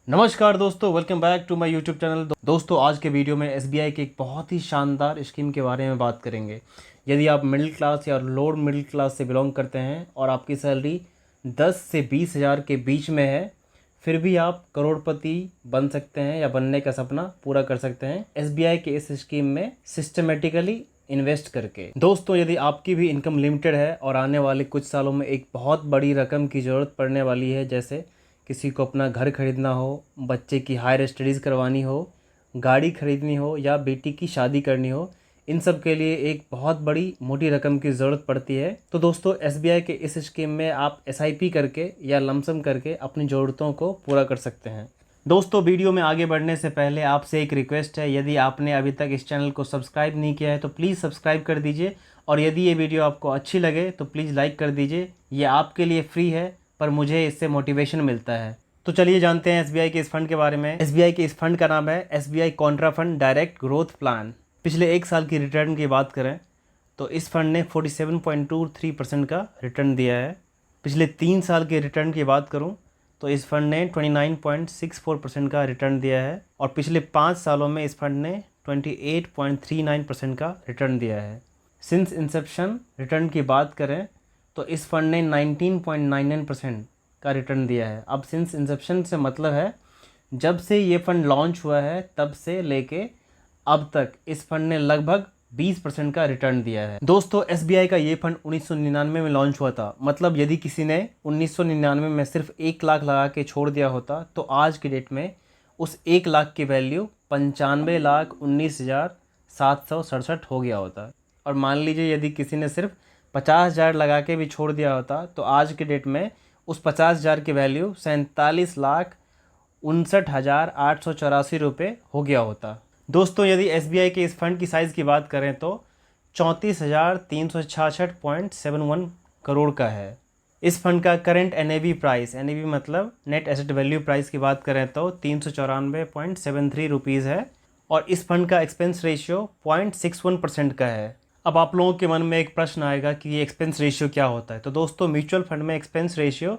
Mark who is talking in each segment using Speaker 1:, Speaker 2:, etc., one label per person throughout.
Speaker 1: नमस्कार दोस्तों, welcome back to my YouTube channel. दोस्तों आज के वीडियो में एसबीआई के एक बहुत ही शानदार स्कीम के बारे में बात करेंगे। यदि आप मिडिल क्लास या लोअर मिडिल क्लास से बिलोंग करते हैं और आपकी सैलरी 10 से 20 हज़ार के बीच में है, फिर भी आप करोड़पति बन सकते हैं या बनने का सपना पूरा कर सकते हैं एसबीआई के इस स्कीम में सिस्टमेटिकली इन्वेस्ट करके। दोस्तों यदि आपकी भी इनकम लिमिटेड है और आने वाले कुछ सालों में एक बहुत बड़ी रकम की ज़रूरत पड़ने वाली है, जैसे किसी को अपना घर खरीदना हो, बच्चे की हायर स्टडीज़ करवानी हो, गाड़ी खरीदनी हो या बेटी की शादी करनी हो, इन सब के लिए एक बहुत बड़ी मोटी रकम की ज़रूरत पड़ती है। तो दोस्तों एसबीआई के इस स्कीम में आप एसआईपी करके या लमसम करके अपनी ज़रूरतों को पूरा कर सकते हैं। दोस्तों वीडियो में आगे बढ़ने से पहले आपसे एक रिक्वेस्ट है, यदि आपने अभी तक इस चैनल को सब्सक्राइब नहीं किया है तो प्लीज़ सब्सक्राइब कर दीजिए, और यदि ये वीडियो आपको अच्छी लगे तो प्लीज़ लाइक कर दीजिए। ये आपके लिए फ्री है पर मुझे इससे मोटिवेशन मिलता है। तो चलिए जानते हैं एसबीआई के इस फंड के बारे में। एसबीआई के इस फंड का नाम है SBI Contra fund direct growth plan. पिछले एक साल की रिटर्न की बात करें तो इस फंड ने 47.23% का रिटर्न दिया है। पिछले 3 साल के रिटर्न की बात करूं तो इस फंड ने 29.64% का रिटर्न दिया है, और पिछले 5 सालों में इस फंड ने 28.39% का रिटर्न दिया है। सिंस इंसेप्शन रिटर्न की बात करें तो इस फंड ने 19.99% का रिटर्न दिया है। अब सिंस इंसेप्शन से मतलब है जब से ये फंड लॉन्च हुआ है तब से लेके अब तक इस फंड ने लगभग 20% का रिटर्न दिया है। दोस्तों एसबीआई का ये फंड 1999 में लॉन्च हुआ था। मतलब यदि किसी ने 1999 में सिर्फ 1 लाख लगा के छोड़ दिया होता तो आज की डेट में उस 1 लाख की वैल्यू 95,19,767 हो गया होता। और मान लीजिए यदि किसी ने सिर्फ 50,000 लगा के भी छोड़ दिया होता तो आज के डेट में उस 50,000 की वैल्यू 47,59,884 रुपये हो गया होता। दोस्तों यदि एसबीआई के इस फंड की साइज़ की बात करें तो 34,366.71 करोड़ का है। इस फंड का करंट एनएवी प्राइस, एनएवी मतलब नेट एसेट वैल्यू प्राइस की बात करें तो 394.73 रुपीज़ है, और इस फंड का एक्सपेंस रेशियो 0.61% का है। अब आप लोगों के मन में एक प्रश्न आएगा कि ये एक्सपेंस रेशियो क्या होता है। तो दोस्तों म्यूचुअल फंड में एक्सपेंस रेशियो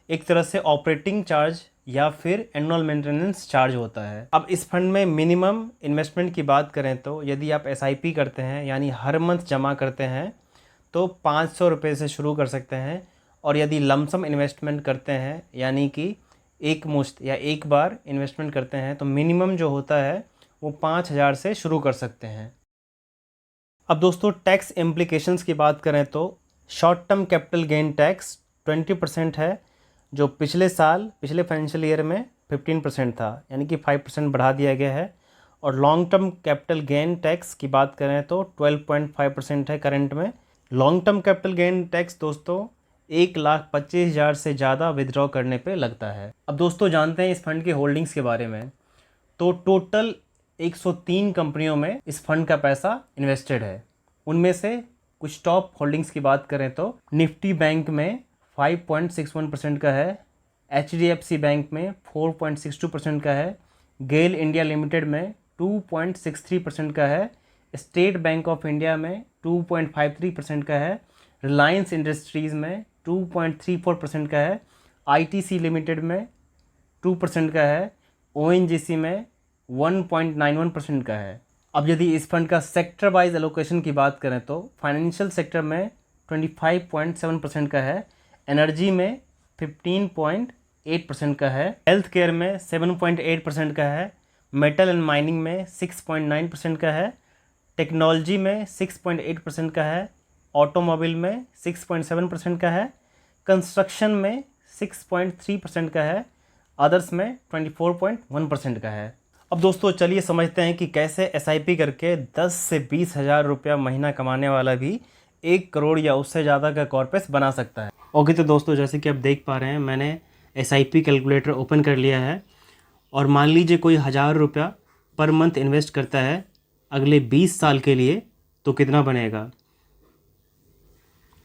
Speaker 1: एक तरह से ऑपरेटिंग चार्ज या फिर एनुअल मेंटेनेंस चार्ज होता है। अब इस फंड में मिनिमम इन्वेस्टमेंट की बात करें तो यदि आप एसआईपी करते हैं यानी हर मंथ जमा करते हैं तो 500 रुपये से शुरू कर सकते हैं, और यदि लमसम इन्वेस्टमेंट करते हैं यानी कि एक मुश्त या एक बार इन्वेस्टमेंट करते हैं तो मिनिमम जो होता है वो 5,000 से शुरू कर सकते हैं। अब दोस्तों टैक्स इम्प्लीकेशंस की बात करें तो short term capital gain tax 20% है, जो पिछले फाइनेंशियल ईयर में 15% था, यानी कि 5% बढ़ा दिया गया है। और long term capital gain tax की बात करें तो 12.5% है करंट में। Long term capital gain tax दोस्तों 1,25,000 से ज़्यादा विदड्रॉ करने पे लगता है। अब दोस्तों जानते हैं इस फंड के होल्डिंग्स के बारे में। तो टोटल 103 कंपनियों में इस फंड का पैसा इन्वेस्टेड है। उनमें से कुछ टॉप होल्डिंग्स की बात करें तो निफ्टी बैंक में 5.61% का है, एचडीएफसी बैंक में 4.62% का है, गेल इंडिया लिमिटेड में 2.63% का है, स्टेट बैंक ऑफ इंडिया में 2.53% का है, रिलायंस इंडस्ट्रीज़ में 2.34% का है, आईटीसी लिमिटेड में 2% का है, ओएनजीसी में 1.91% का है। अब यदि इस फंड का सेक्टर वाइज एलोकेशन की बात करें तो फाइनेंशियल सेक्टर में 25.7% का है, एनर्जी में 15.8% का है, हेल्थ केयर में 7.8% का है, मेटल एंड माइनिंग में 6.9% का है, टेक्नोलॉजी में 6.8% का है, ऑटोमोबाइल में 6.7% का है, कंस्ट्रक्शन में 6.3% का है, अदर्स में 24.1% का है। अब दोस्तों चलिए समझते हैं कि कैसे एसआईपी करके 10 से 20 हज़ार रुपया महीना कमाने वाला भी 1 करोड़ या उससे ज़्यादा का कॉर्पस बना सकता है। ओके तो दोस्तों जैसे कि आप देख पा रहे हैं मैंने एसआईपी कैलकुलेटर ओपन कर लिया है, और मान लीजिए कोई 1,000 रुपया पर मंथ इन्वेस्ट करता है अगले 20 साल के लिए तो कितना बनेगा।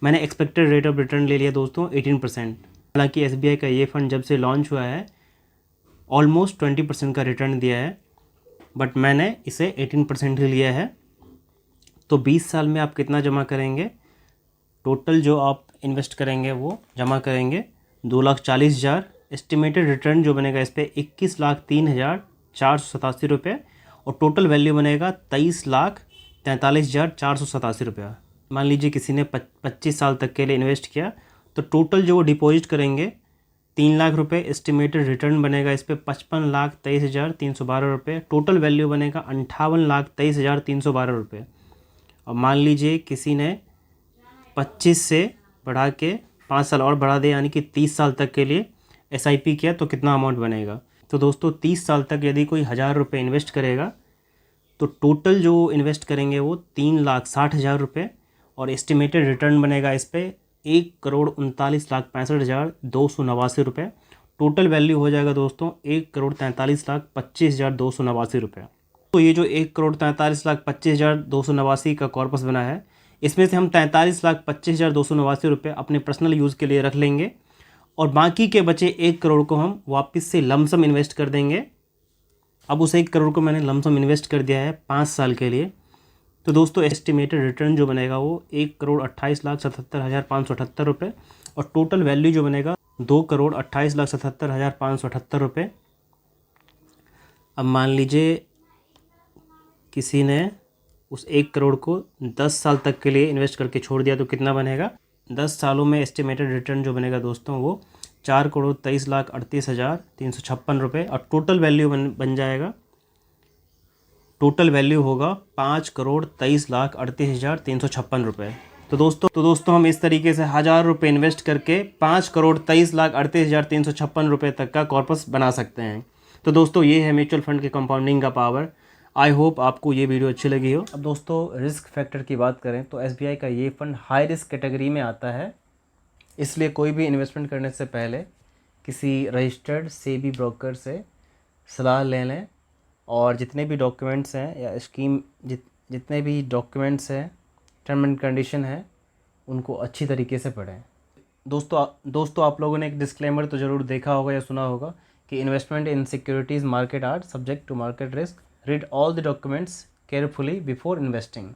Speaker 1: मैंने एक्सपेक्टेड रेट ऑफ रिटर्न ले लिया दोस्तों 18%। हालांकि एसबीआई का ये फंड जब से लॉन्च हुआ है ऑलमोस्ट 20% का रिटर्न दिया है, बट मैंने इसे 18% ही लिया है। तो 20 साल में आप कितना जमा करेंगे, टोटल जो आप इन्वेस्ट करेंगे वो जमा करेंगे 2,40,000 एस्टिमेटेड रिटर्न जो बनेगा इस पर 21,03,487 रुपये और टोटल वैल्यू बनेगा 23,43,487 रुपया। मान लीजिए किसी ने 25 साल तक के लिए इन्वेस्ट किया तो टोटल जो वो डिपॉजिट करेंगे 3 लाख रुपये, एस्टिमेटेड रिटर्न बनेगा इस पर 55,23,312 रुपये, टोटल वैल्यू बनेगा 58,23,312 रुपये। और मान लीजिए किसी ने 25 से बढ़ा के 5 साल और बढ़ा दे यानी कि 30 साल तक के लिए SIP किया तो कितना अमाउंट बनेगा। तो दोस्तों 30 साल तक यदि कोई 1,000 रुपये इन्वेस्ट करेगा तो टोटल जो इन्वेस्ट करेंगे वो 3,60,000 रुपये और एस्टिमेटेड रिटर्न बनेगा इस पर 1,39,65,289 रुपये। टोटल वैल्यू हो जाएगा दोस्तों 1,43,25,289 रुपये। तो ये जो 1,43,25,289 का कॉर्पस बना है इसमें से हम 43,25,289 रुपये अपने पर्सनल यूज़ के लिए रख लेंगे और बाकी के बचे 1 करोड़ को हम वापस से लमसम इन्वेस्ट कर देंगे। अब उस 1 करोड़ को मैंने लमसम इन्वेस्ट कर दिया है 5 साल के लिए। तो दोस्तों एस्टिमेटेड रिटर्न जो बनेगा वो 1,28,77,578 रुपये और टोटल वैल्यू जो बनेगा 2,28,77,578 रुपये। अब मान लीजिए किसी ने उस 1 करोड़ को 10 साल तक के लिए इन्वेस्ट करके छोड़ दिया तो कितना बनेगा। 10 सालों में एस्टिमेटेड रिटर्न जो बनेगा दोस्तों वो 4,23,38,356 रुपये और टोटल वैल्यू बन जाएगा, टोटल वैल्यू होगा 5,23,38,356 रुपये। तो दोस्तों हम इस तरीके से 1,000 रुपये इन्वेस्ट करके 5,23,38,356 रुपये तक का कॉर्पस बना सकते हैं। तो दोस्तों ये है म्यूचुअल फंड के कंपाउंडिंग का पावर। आई होप आपको ये वीडियो अच्छी लगी हो। अब दोस्तों रिस्क फैक्टर की बात करें तो SBI का ये फ़ंड हाई रिस्क कैटेगरी में आता है, इसलिए कोई भी इन्वेस्टमेंट करने से पहले किसी रजिस्टर्ड सेबी ब्रोकर से सलाह ले लें और जितने भी डॉक्यूमेंट्स हैं या स्कीम जितने भी डॉक्यूमेंट्स हैं, टर्म एंड कंडीशन है, उनको अच्छी तरीके से पढ़ें। दोस्तों आप लोगों ने एक डिस्क्लेमर तो ज़रूर देखा होगा या सुना होगा कि investment in securities market are subject to market risk, read all the documents carefully before investing.